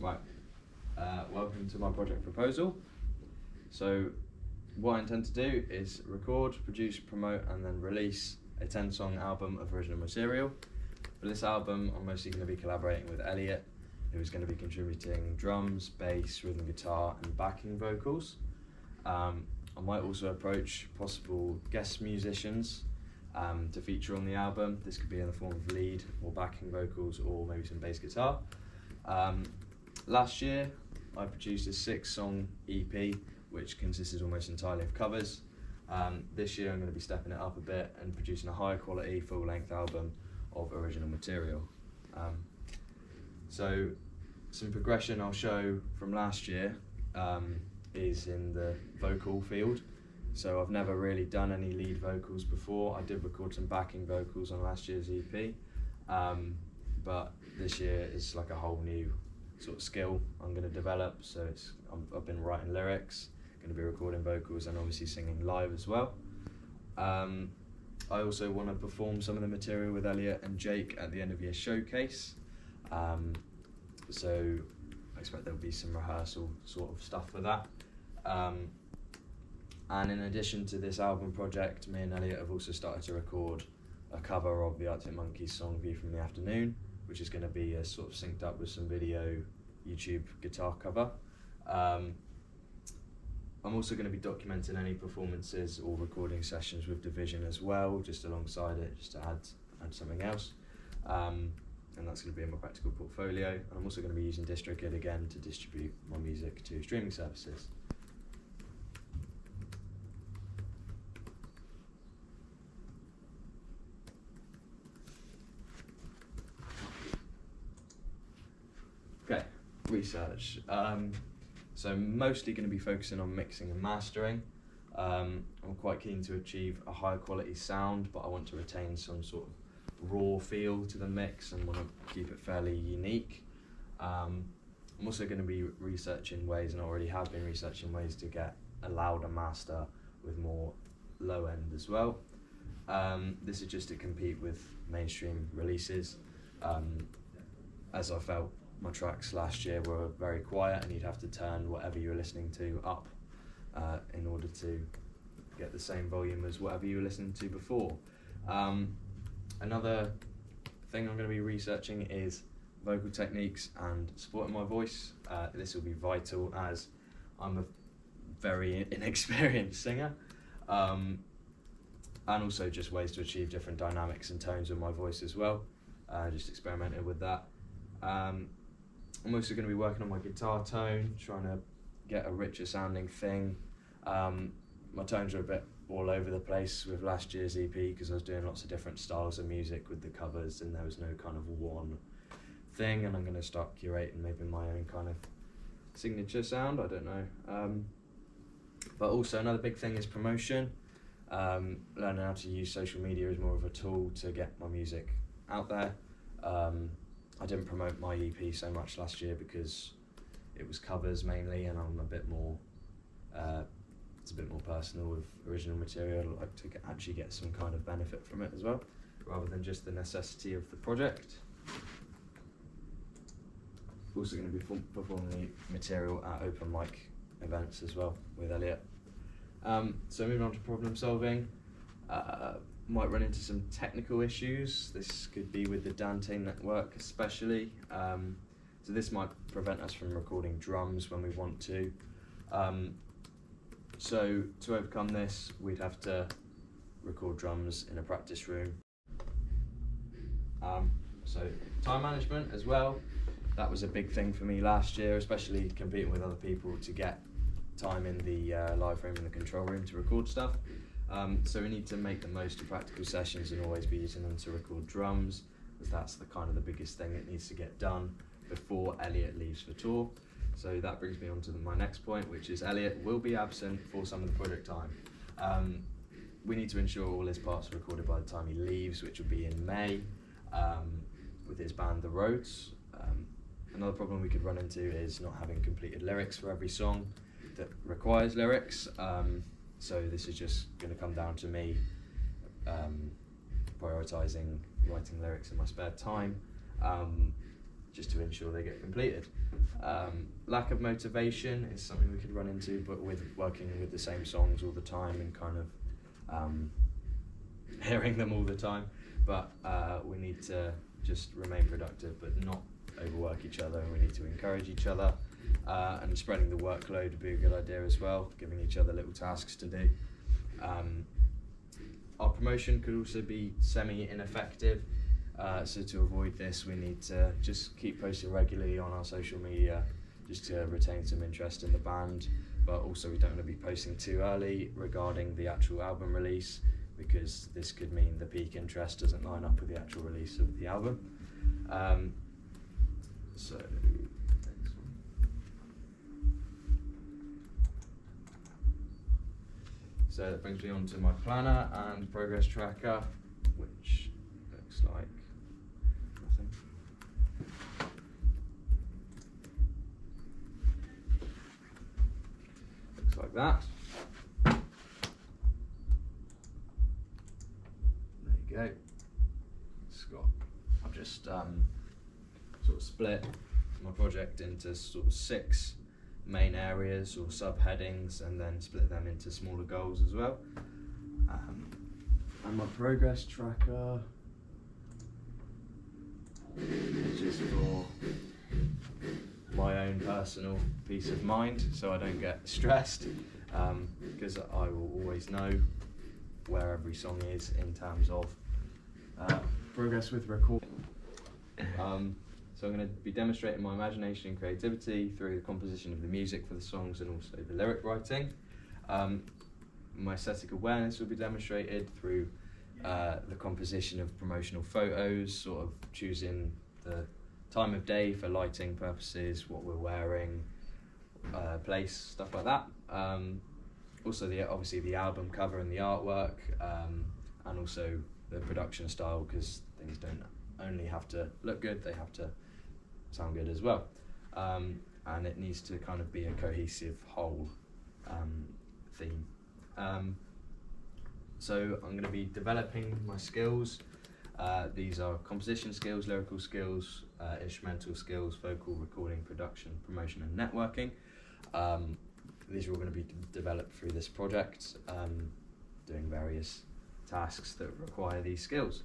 Right, welcome to my project proposal. So what I intend to do is record, produce, promote and then release a 10-song album of original material. For this album I'm mostly going to be collaborating with Elliot, who is going to be contributing drums, bass, rhythm guitar and backing vocals. I might also approach possible guest musicians to feature on the album. This could be in the form of lead or backing vocals or maybe some bass guitar. Last year I produced a 6-song EP which consisted almost entirely of covers. This year I'm going to be stepping it up a bit and producing a higher quality full-length album of original material. So some progression I'll show from last year is in the vocal field. So I've never really done any lead vocals before. I did record some backing vocals on last year's EP, but this year is like a whole new sort of skill I'm going to develop. So I've been writing lyrics, going to be recording vocals and obviously singing live as well. I also want to perform some of the material with Elliot and Jake at the end of year showcase. So I expect there'll be some rehearsal sort of stuff for that. And in addition to this album project, me and Elliot have also started to record a cover of the Arctic Monkeys song View from the Afternoon, which is going to be sort of synced up with some video YouTube guitar cover. I'm also going to be documenting any performances or recording sessions with Division as well, just alongside it, just to add something else. And that's going to be in my practical portfolio. And I'm also going to be using DistroKid again to distribute my music to streaming services. Okay, research. So mostly going to be focusing on mixing and mastering. I'm quite keen to achieve a high quality sound, but I want to retain some sort of raw feel to the mix and want to keep it fairly unique. I'm also going to be researching ways, and I already have been researching ways to get a louder master with more low end as well. This is just to compete with mainstream releases, as I felt my tracks last year were very quiet and you'd have to turn whatever you were listening to up in order to get the same volume as whatever you were listening to before. Another thing I'm going to be researching is vocal techniques and supporting my voice. This will be vital as I'm a very inexperienced singer, and also just ways to achieve different dynamics and tones with my voice as well. Just experimenting with that. I'm also going to be working on my guitar tone, trying to get a richer sounding thing. My tones are a bit all over the place with last year's EP because I was doing lots of different styles of music with the covers and there was no kind of one thing, and I'm going to start curating maybe my own kind of signature sound, I don't know. But also another big thing is promotion. Learning how to use social media as more of a tool to get my music out there. I didn't promote my EP so much last year because it was covers mainly, and I'm a bit more, it's a bit more personal with original material. I'd like to actually get some kind of benefit from it as well, rather than just the necessity of the project. Also going to be performing the material at open mic events as well with Elliot. So moving on to problem solving. Might run into some technical issues. This could be with the Dante network especially. So this might prevent us from recording drums when we want to. So to overcome this, we'd have to record drums in a practice room. So time management as well. That was a big thing for me last year, especially competing with other people to get time in the live room and the control room to record stuff. So we need to make the most of practical sessions and always be using them to record drums, as that's the kind of the biggest thing that needs to get done before Elliot leaves for tour. So that brings me on to my next point, which is Elliot will be absent for some of the project time. We need to ensure all his parts are recorded by the time he leaves, which will be in May, with his band The Roads. Another problem we could run into is not having completed lyrics for every song that requires lyrics. So this is just going to come down to me prioritising writing lyrics in my spare time, just to ensure they get completed. Lack of motivation is something we could run into, but with working with the same songs all the time and kind of hearing them all the time. But we need to just remain productive but not overwork each other, and we need to encourage each other. And spreading the workload would be a good idea as well, giving each other little tasks to do. Our promotion could also be semi-ineffective, so to avoid this we need to just keep posting regularly on our social media just to retain some interest in the band, but also we don't want to be posting too early regarding the actual album release, because this could mean the peak interest doesn't line up with the actual release of the album. So next one. So that brings me on to my planner and progress tracker, which looks like nothing. Looks like that. There you go. I've just sort of split my project into sort of 6 main areas or subheadings, and then split them into smaller goals as well. And my progress tracker, which is for my own personal peace of mind, so I don't get stressed, because I will always know where every song is in terms of progress with recording. So I'm going to be demonstrating my imagination and creativity through the composition of the music for the songs and also the lyric writing. My aesthetic awareness will be demonstrated through the composition of promotional photos, sort of choosing the time of day for lighting purposes, what we're wearing, place, stuff like that. Also obviously the album cover and the artwork, and also the production style, because things don't only have to look good, they have to sound good as well. And it needs to kind of be a cohesive whole theme. So I'm going to be developing my skills. These are composition skills, lyrical skills, instrumental skills, vocal recording, production, promotion and networking. These are all going to be developed through this project, doing various tasks that require these skills.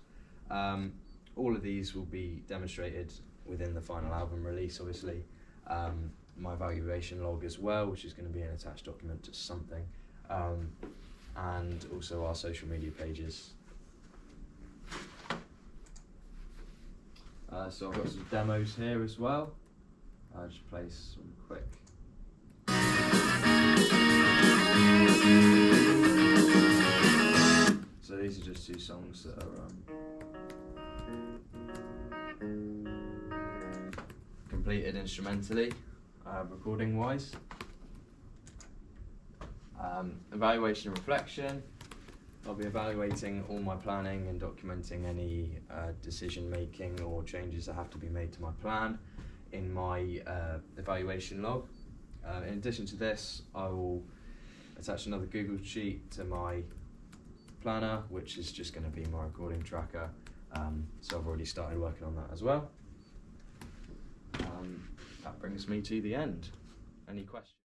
All of these will be demonstrated within the final album release, obviously. My evaluation log as well, which is going to be an attached document to something, and also our social media pages. So I've got some demos here as well. I'll just play some quick. So these are just 2 songs that are completed instrumentally, recording wise. Evaluation and reflection. I'll be evaluating all my planning and documenting any decision making or changes that have to be made to my plan in my evaluation log. In addition to this, I will attach another Google Sheet to my planner, which is just going to be my recording tracker. So I've already started working on that as well. That brings me to the end. Any questions?